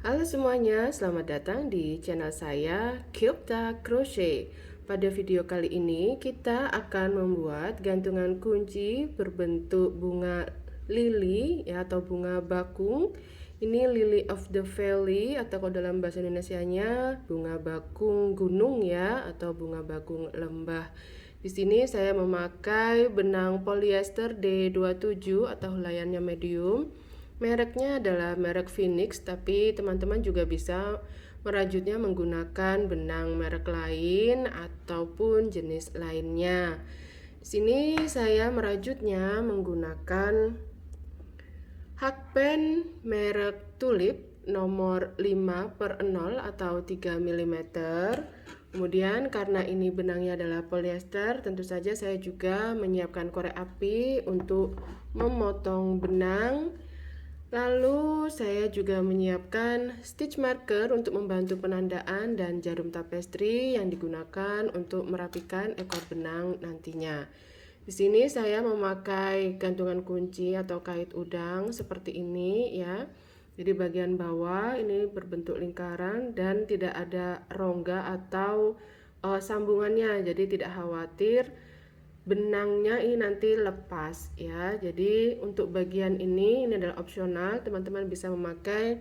Halo semuanya, selamat datang di channel saya Kyopta Crochet. Pada video kali ini kita akan membuat gantungan kunci berbentuk bunga lili ya, atau bunga bakung. Ini lily of the valley atau kalau dalam bahasa Indonesianya bunga bakung gunung ya, atau bunga bakung lembah. Di sini saya memakai benang polyester D27 atau helaiannya medium. Mereknya adalah merek Phoenix, tapi teman-teman juga bisa merajutnya menggunakan benang merek lain ataupun jenis lainnya. Di sini saya merajutnya menggunakan hakpen merek Tulip nomor 5/0 atau 3 mm. Kemudian karena ini benangnya adalah polyester, tentu saja saya juga menyiapkan korek api untuk memotong benang. Lalu saya juga menyiapkan stitch marker untuk membantu penandaan dan jarum tapestri yang digunakan untuk merapikan ekor benang nantinya. Di sini saya memakai gantungan kunci atau kait udang seperti ini ya. Jadi bagian bawah ini berbentuk lingkaran dan tidak ada rongga atau sambungannya. Jadi tidak khawatir benangnya ini nanti lepas ya. Jadi untuk bagian ini adalah opsional, teman-teman bisa memakai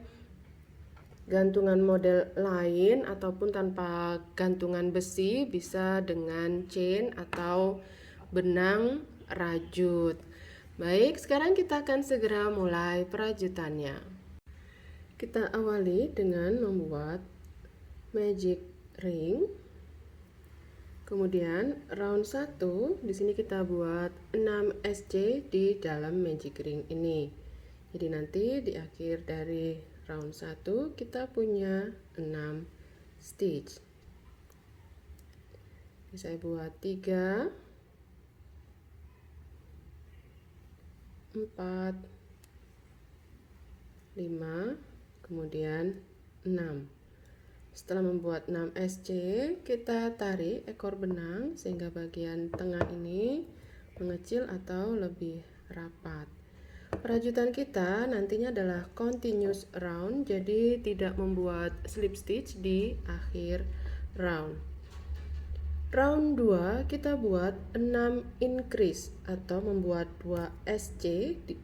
gantungan model lain ataupun tanpa gantungan besi, bisa dengan chain atau benang rajut. Baik, sekarang kita akan segera mulai perajutannya. Kita awali dengan membuat magic ring. Kemudian round 1 di sini kita buat 6 SC di dalam magic ring ini. Jadi nanti di akhir dari round 1 kita punya 6 stitch. Jadi saya buat 3 4 5 kemudian 6. Setelah membuat 6 SC, kita tarik ekor benang sehingga bagian tengah ini mengecil atau lebih rapat. Perajutan kita nantinya adalah continuous round, jadi tidak membuat slip stitch di akhir round. Round 2 kita buat 6 increase atau membuat 2 SC di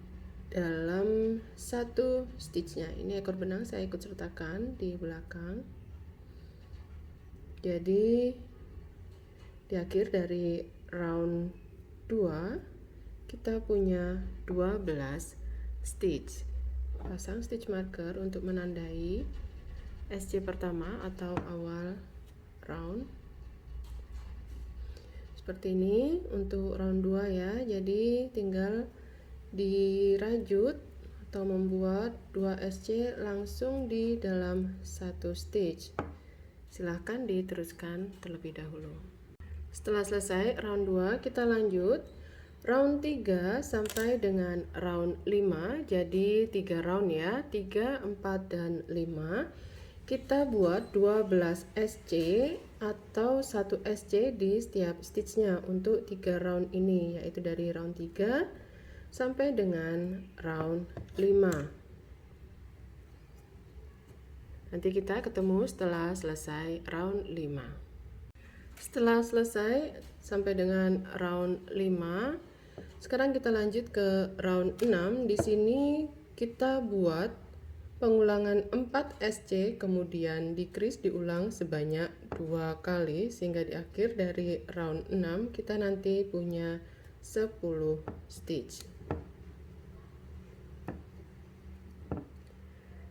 dalam satu stitchnya. Ini ekor benang saya ikut sertakan di belakang. Jadi di akhir dari round 2 kita punya 12 stitch. Pasang stitch marker untuk menandai SC pertama atau awal round. Seperti ini untuk round 2 ya. Jadi tinggal dirajut atau membuat 2 SC langsung di dalam satu stitch. Silahkan diteruskan terlebih dahulu. Setelah selesai round 2, kita lanjut round 3 sampai dengan round 5. Jadi 3 round ya, 3, 4, dan 5. Kita buat 12 SC atau 1 SC di setiap stitchnya untuk 3 round ini, yaitu dari round 3 sampai dengan round 5. Nanti kita ketemu setelah selesai round 5. Setelah selesai sampai dengan round 5, sekarang kita lanjut ke round 6. Di sini kita buat pengulangan 4 SC, kemudian decrease diulang sebanyak 2 kali sehingga di akhir dari round 6 kita nanti punya 10 stitch.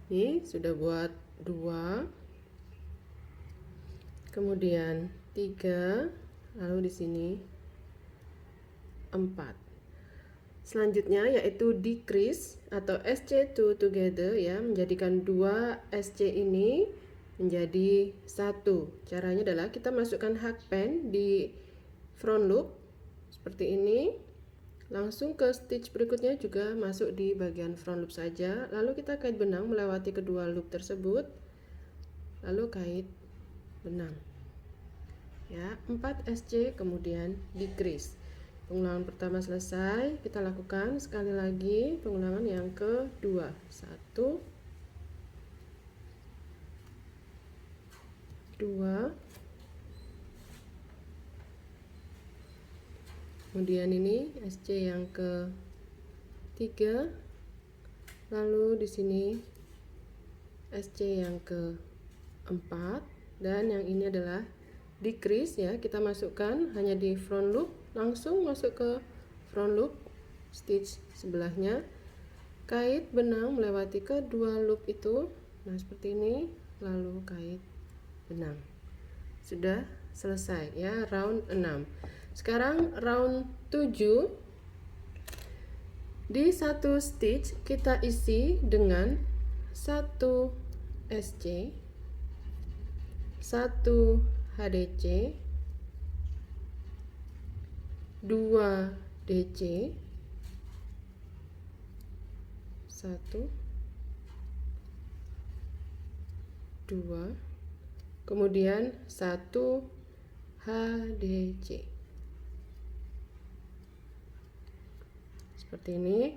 Ini sudah buat 2, kemudian 3, lalu di sini 4. Selanjutnya yaitu decrease atau SC2 together ya, menjadikan 2 SC ini menjadi 1. Caranya adalah kita masukkan hakpen di front loop seperti ini. Langsung ke stitch berikutnya juga masuk di bagian front loop saja. Lalu kita kait benang melewati kedua loop tersebut. Lalu kait benang. Ya, 4 SC kemudian decrease. Pengulangan pertama selesai, kita lakukan sekali lagi pengulangan yang kedua. 1 2, kemudian ini SC yang ke-3, lalu di sini SC yang ke-4, dan yang ini adalah decrease ya. Kita masukkan hanya di front loop, langsung masuk ke front loop stitch sebelahnya, kait benang melewati kedua loop itu, nah seperti ini, lalu kait benang. Sudah selesai ya round 6. Sekarang round 7. Di satu stitch kita isi dengan 1 SC, 1 HDC, 2 DC, 1, 2, kemudian 1 HDC. Seperti ini.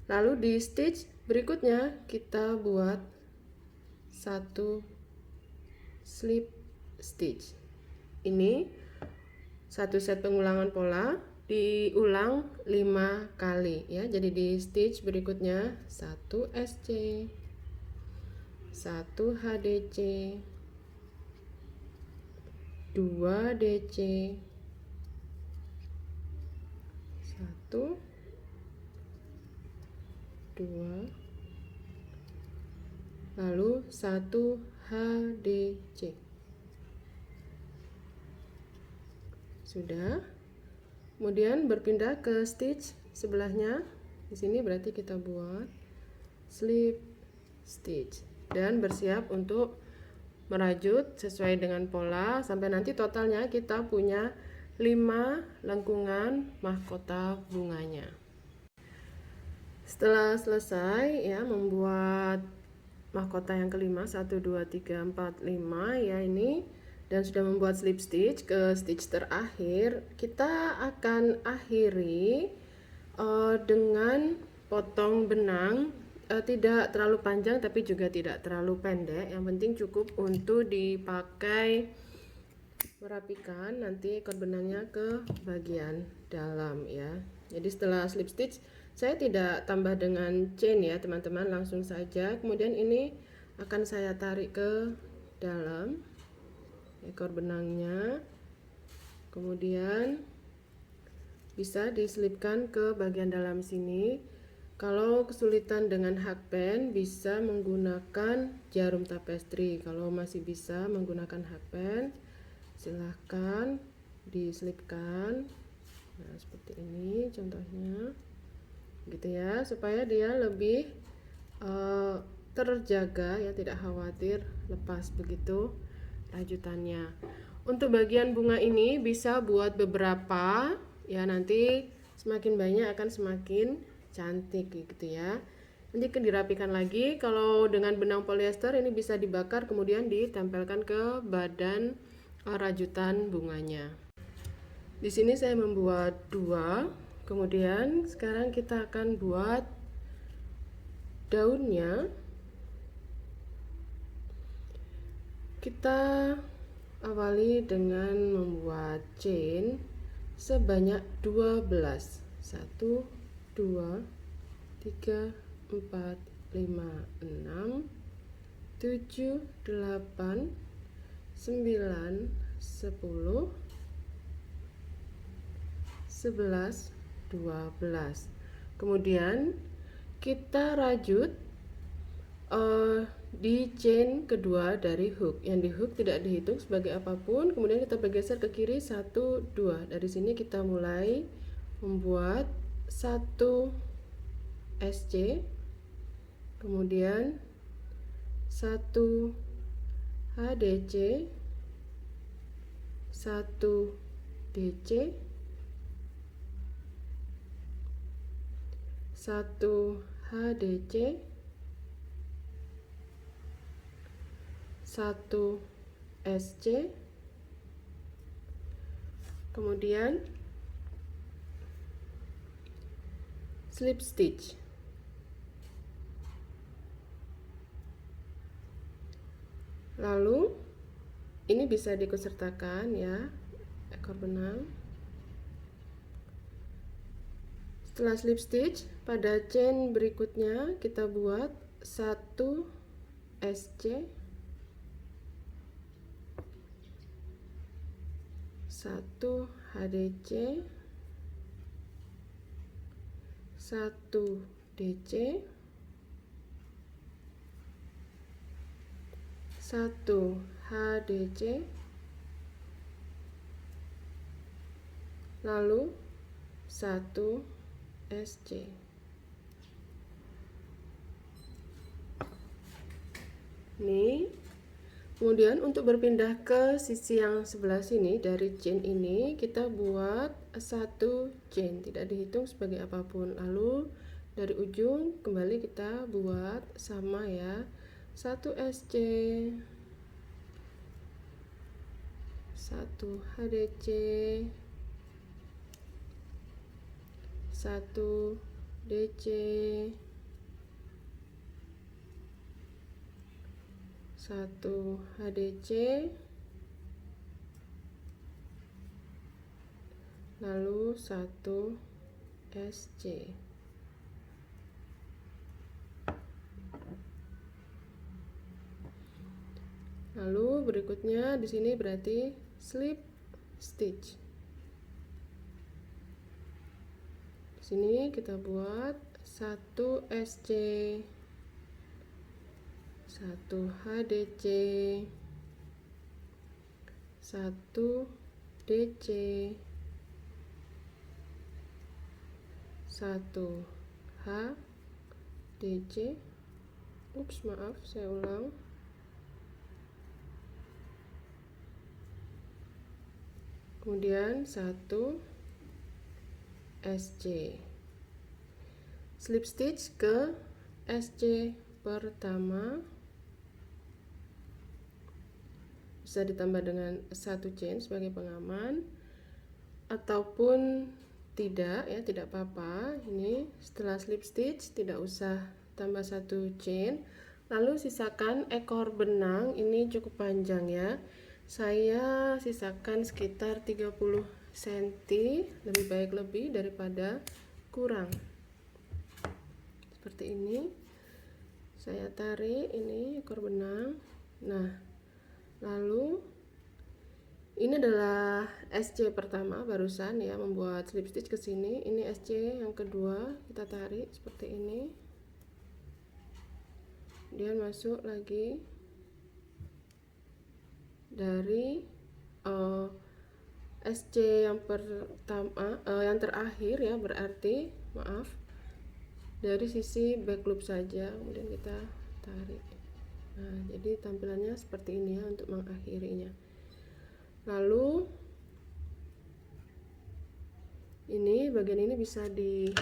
Lalu di stitch berikutnya kita buat 1 slip stitch. Ini satu set pengulangan pola, diulang 5 kali ya. Jadi di stitch berikutnya 1 SC, 1 HDC, 2 DC, 1, 2, lalu 1 HDC. Sudah. Kemudian berpindah ke stitch sebelahnya. Di sini berarti kita buat slip stitch dan bersiap untuk merajut sesuai dengan pola sampai nanti totalnya kita punya 5 lengkungan mahkota bunganya. Setelah selesai ya membuat mahkota yang kelima, 1, 2, 3, 4, 5 ya ini, dan sudah membuat slip stitch ke stitch terakhir, kita akan akhiri dengan potong benang, tidak terlalu panjang tapi juga tidak terlalu pendek, yang penting cukup untuk dipakai merapikan nanti ekor benangnya ke bagian dalam ya. Jadi setelah slip stitch saya tidak tambah dengan chain ya teman-teman, langsung saja. Kemudian ini akan saya tarik ke dalam ekor benangnya, kemudian bisa diselipkan ke bagian dalam sini. Kalau kesulitan dengan hakpen bisa menggunakan jarum tapestry. Kalau masih bisa menggunakan hakpen, silahkan diselipkan. Nah seperti ini contohnya gitu ya, supaya dia lebih terjaga ya, tidak khawatir lepas begitu rajutannya. Untuk bagian bunga ini bisa buat beberapa ya, nanti semakin banyak akan semakin cantik gitu ya. Nanti akan dirapikan lagi. Kalau dengan benang polyester ini bisa dibakar kemudian ditempelkan ke badan rajutan bunganya. Di sini saya membuat 2. Kemudian sekarang kita akan buat daunnya. Kita awali dengan membuat chain sebanyak 12. 1, 2, 3, 4, 5, 6, 7, 8, 9, 10, 11, 12. Kemudian kita rajut di chain kedua dari hook. Yang di hook tidak dihitung sebagai apapun. Kemudian kita bergeser ke kiri 1, 2. Dari sini kita mulai membuat 1 SC, kemudian 1 HDC, 1 DC, 1 HDC, 1 SC, kemudian slip stitch. Lalu ini bisa diikutsertakan ya, ekor benang. Setelah slip stitch, pada chain berikutnya kita buat 1 SC, 1 HDC, 1 DC, 1 HDC, lalu 1 SC. Ini kemudian untuk berpindah ke sisi yang sebelah sini, dari chain ini kita buat 1 chain, tidak dihitung sebagai apapun. Lalu dari ujung kembali kita buat sama ya, 1 SC, 1 HDC, 1 DC, 1 HDC, lalu 1 SC. Lalu berikutnya di sini berarti slip stitch. Di sini kita buat 1 SC, 1 HDC, 1 DC, 1 HDC. Ups, maaf, saya ulang. Kemudian 1 SC. Slip stitch ke SC pertama, bisa ditambah dengan 1 chain sebagai pengaman ataupun tidak ya, tidak apa-apa. Ini setelah slip stitch tidak usah tambah 1 chain. Lalu sisakan ekor benang, ini cukup panjang ya, saya sisakan sekitar 30 cm, lebih baik lebih daripada kurang. Seperti ini saya tarik ini ekor benang. Nah, lalu ini adalah SC pertama barusan ya, membuat slip stitch ke sini. Ini SC yang kedua, kita tarik seperti ini, dia masuk lagi dari SC yang pertama, yang terakhir ya, berarti maaf, dari sisi back loop saja, kemudian kita tarik. Nah, jadi tampilannya seperti ini ya untuk mengakhirinya. Lalu ini bagian ini bisa dipotong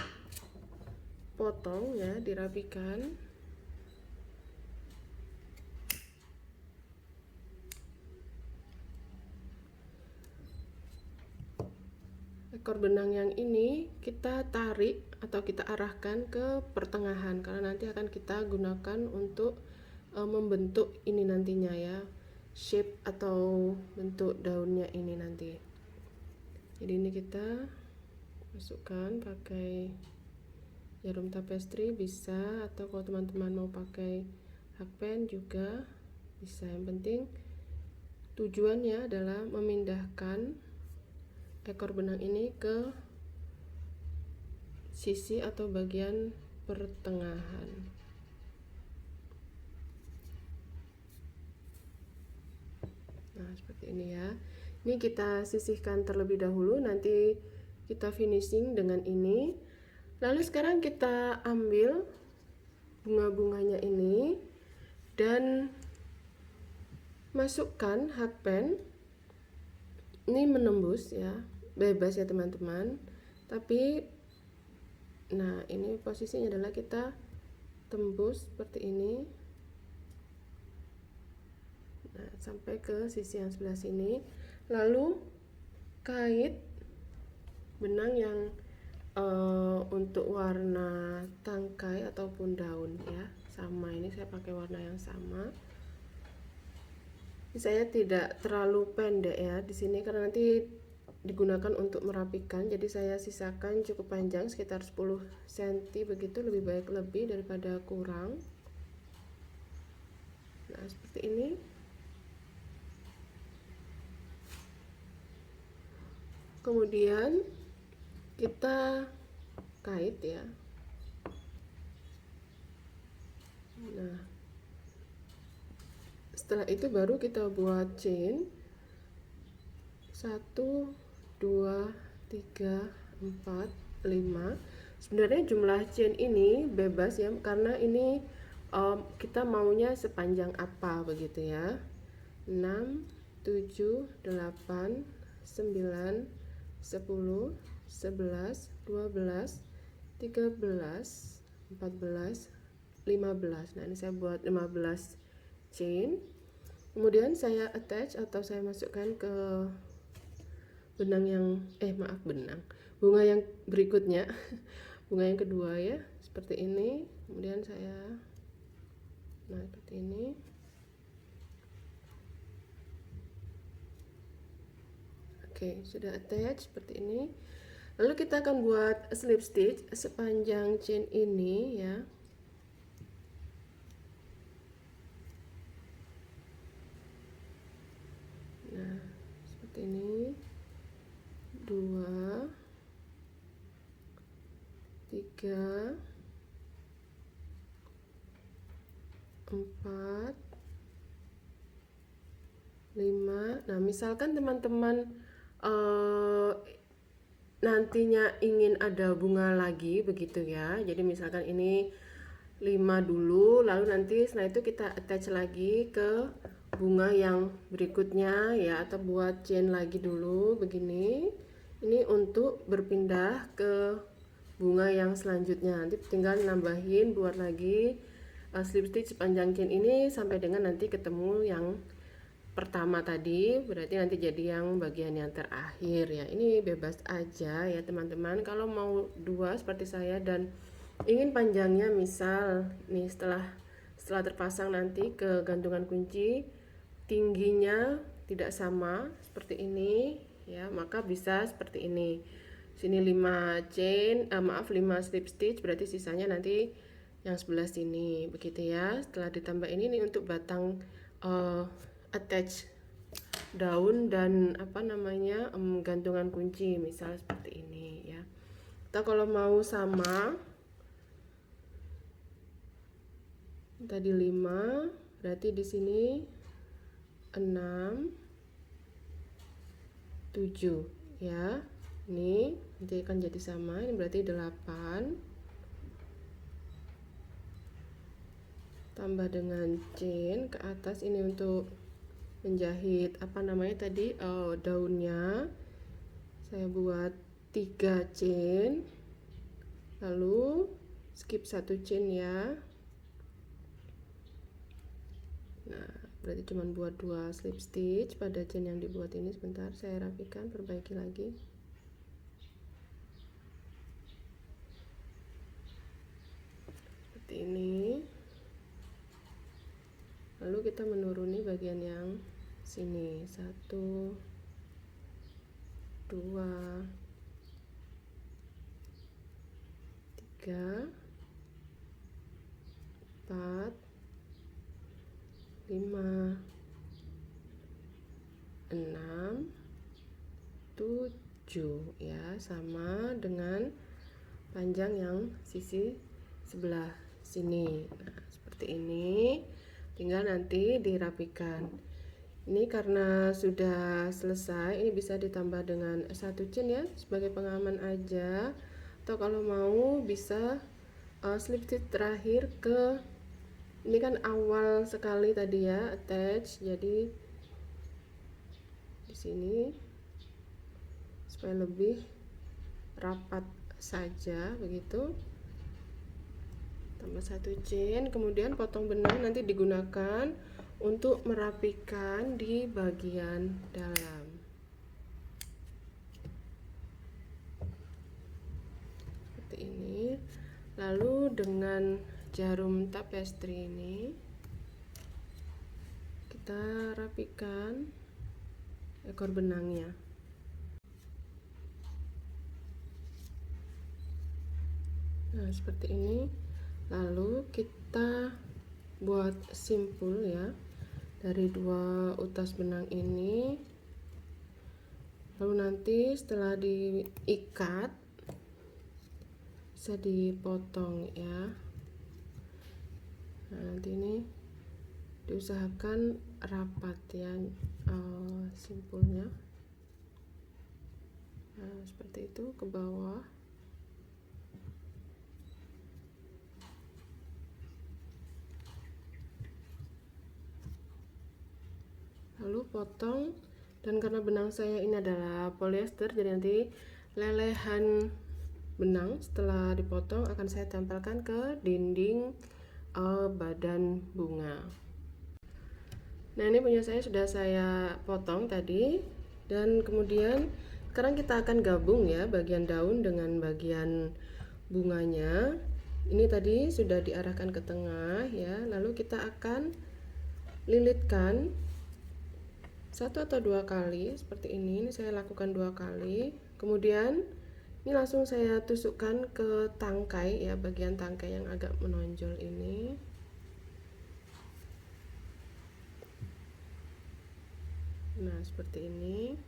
ya, dirapikan. Ekor benang yang ini kita tarik atau kita arahkan ke pertengahan, karena nanti akan kita gunakan untuk membentuk ini nantinya ya, shape atau bentuk daunnya ini nanti. Jadi ini kita masukkan pakai jarum tapestry bisa, atau kalau teman-teman mau pakai hakpen juga bisa. Yang penting tujuannya adalah memindahkan ekor benang ini ke sisi atau bagian pertengahan. Nah, seperti ini ya. Ini kita sisihkan terlebih dahulu, nanti kita finishing dengan ini. Lalu sekarang kita ambil bunga-bunganya ini dan masukkan hakpen. Ini menembus ya, bebas ya teman-teman, tapi nah ini posisinya adalah kita tembus seperti ini, nah sampai ke sisi yang sebelah sini. Lalu kait benang yang untuk warna tangkai ataupun daun ya, sama, ini saya pakai warna yang sama. Saya tidak terlalu pendek ya di sini karena nanti digunakan untuk merapikan, jadi saya sisakan cukup panjang sekitar 10 cm begitu, lebih baik lebih daripada kurang. Nah, seperti ini. Kemudian kita kait ya. Nah, setelah itu baru kita buat chain 1 2 3 4 5. Sebenarnya jumlah chain ini bebas ya, karena ini kita maunya sepanjang apa begitu ya. 6 7 8 9 10 11 12 13 14 15. Nah, ini saya buat 15 chain. Kemudian saya attach atau saya masukkan ke benang yang bunga yang berikutnya. Bunga yang kedua ya, seperti ini. Kemudian saya seperti ini. Oke, sudah attach seperti ini. Lalu kita akan buat slip stitch sepanjang chain ini ya. Nah, seperti ini. 2 3 4 5. Nah, misalkan teman-teman nantinya ingin ada bunga lagi begitu ya, jadi misalkan ini 5 dulu, lalu nanti setelah itu kita attach lagi ke bunga yang berikutnya ya, atau buat chain lagi dulu begini. Ini untuk berpindah ke bunga yang selanjutnya, nanti tinggal nambahin buat lagi slip stitch sepanjang chain ini sampai dengan nanti ketemu yang pertama tadi, berarti nanti jadi yang bagian yang terakhir ya. Ini bebas aja ya teman-teman, kalau mau dua seperti saya dan ingin panjangnya, misal nih setelah terpasang nanti ke gantungan kunci tingginya tidak sama seperti ini ya, maka bisa seperti ini. Sini 5 chain, 5 slip stitch, berarti sisanya nanti yang sebelah sini begitu ya. Setelah ditambah ini nih untuk batang attach daun dan gantungan kunci, misal seperti ini ya. Kita kalau mau sama tadi 5, berarti di sini 6 7 ya. Ini nanti akan jadi sama, ini berarti 8 tambah dengan chain ke atas ini untuk menjahit daunnya. Saya buat 3 chain, lalu skip 1 chain ya. Nah, berarti cuma buat 2 slip stitch pada chain yang dibuat ini. Sebentar, saya rapikan, perbaiki lagi. Seperti ini. Lalu kita menuruni bagian yang sini, 1 2 3 4 5 6 7 ya, sama dengan panjang yang sisi sebelah sini. Nah, seperti ini, tinggal nanti dirapikan. Ini karena sudah selesai, ini bisa ditambah dengan 1 chain ya, sebagai pengaman aja, atau kalau mau bisa slip stitch terakhir ke ini kan awal sekali tadi ya, attach, jadi di sini supaya lebih rapat saja begitu. Tambah 1 chain, kemudian potong benang nanti digunakan untuk merapikan di bagian dalam. Seperti ini. Lalu dengan jarum tapestry ini kita rapikan ekor benangnya. Nah, seperti ini. Lalu kita buat simpul ya dari 2 utas benang ini. Lalu nanti setelah diikat bisa dipotong ya. Nah, nanti ini diusahakan rapat ya simpulnya. Nah, seperti itu ke bawah. Lalu potong, dan karena benang saya ini adalah polyester, jadi nanti lelehan benang setelah dipotong akan saya tempelkan ke dinding badan bunga. Nah, ini punya saya sudah saya potong tadi, dan kemudian sekarang kita akan gabung ya bagian daun dengan bagian bunganya. Ini tadi sudah diarahkan ke tengah ya, lalu kita akan lilitkan 1 atau 2 kali seperti ini saya lakukan 2 kali. Kemudian ini langsung saya tusukkan ke tangkai ya, bagian tangkai yang agak menonjol ini. Nah, seperti ini.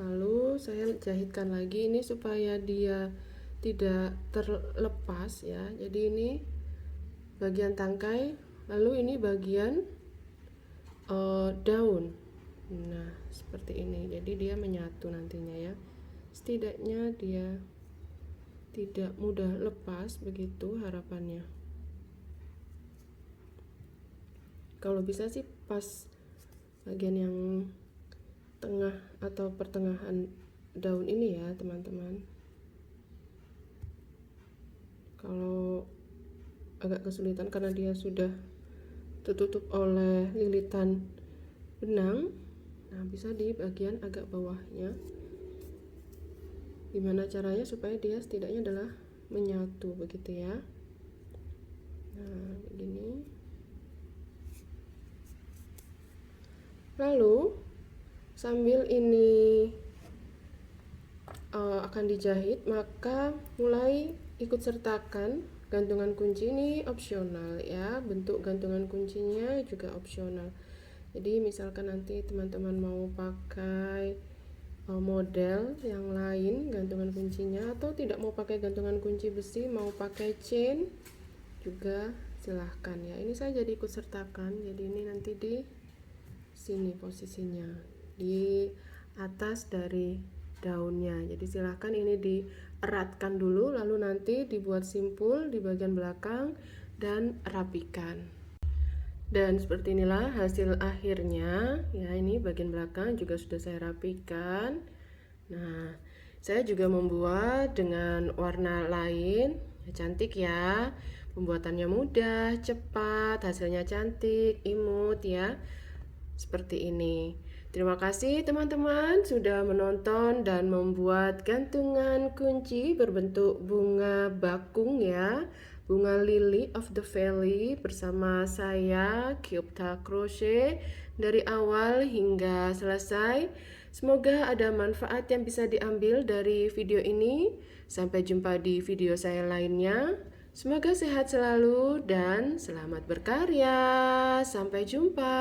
Lalu saya jahitkan lagi ini supaya dia tidak terlepas ya. Jadi ini bagian tangkai, lalu ini bagian daun. Nah, seperti ini. Jadi dia menyatu nantinya ya. Setidaknya dia tidak mudah lepas, begitu harapannya. Kalau bisa sih pas bagian yang tengah atau pertengahan daun ini ya, teman-teman. Kalau agak kesulitan karena dia sudah tertutup oleh lilitan benang, nah bisa di bagian agak bawahnya. Gimana caranya supaya dia setidaknya adalah menyatu begitu ya. Nah, begini. Lalu sambil ini akan dijahit, maka mulai ikut sertakan gantungan kunci. Ini opsional ya, bentuk gantungan kuncinya juga opsional. Jadi misalkan nanti teman-teman mau pakai model yang lain gantungan kuncinya, atau tidak mau pakai gantungan kunci besi, mau pakai chain juga silahkan ya. Ini saya jadi ikut sertakan, jadi ini nanti di sini posisinya di atas dari daunnya. Jadi silahkan ini dieratkan dulu, lalu nanti dibuat simpul di bagian belakang dan rapikan. Dan seperti inilah hasil akhirnya ya. Ini bagian belakang juga sudah saya rapikan. Nah, saya juga membuat dengan warna lain ya, cantik ya. Pembuatannya mudah, cepat, hasilnya cantik, imut ya, seperti ini. Terima kasih teman-teman sudah menonton dan membuat gantungan kunci berbentuk bunga bakung ya, bunga lily of the valley bersama saya Kyupta Crochet dari awal hingga selesai. Semoga ada manfaat yang bisa diambil dari video ini. Sampai jumpa di video saya lainnya. Semoga sehat selalu dan selamat berkarya. Sampai jumpa.